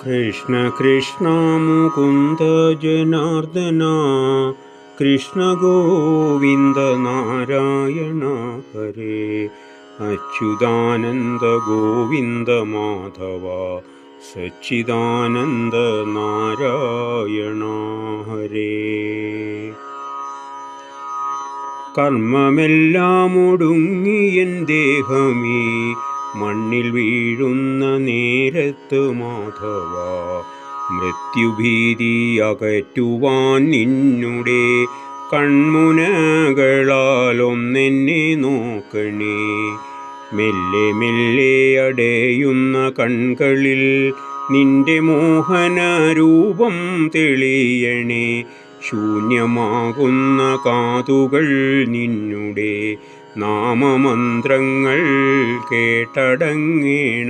കൃഷ്ണ കൃഷ്ണ മുകുന്ദ ജനാർദ്ദന കൃഷ്ണ ഗോവിന്ദ നാരായണ ഹരേ അച്യുതാനന്ദ ഗോവിന്ദ മാധവ സച്ചിദാനന്ദ നാരായണ ഹരേ. കർമ്മമെല്ലാം ഒടുങ്ങിയൻ ദേഹമേ മണ്ണിൽ വീഴുന്ന നേരത്ത് മാധവ മൃത്യുഭീതി അകറ്റുവാൻ നിന്നുടെ കൺമുനകളാൽ ഒന്നെന്നെ നോക്കണേ. മെല്ലെ മെല്ലെ അടയുന്ന കൺകളിൽ നിന്റെ മോഹനരൂപം തെളിയണേ. ശൂന്യമാകുന്ന കാതുകൾ നിന്നുടെ നാമമന്ത്രങ്ങൾ കേട്ടടങ്ങേണം.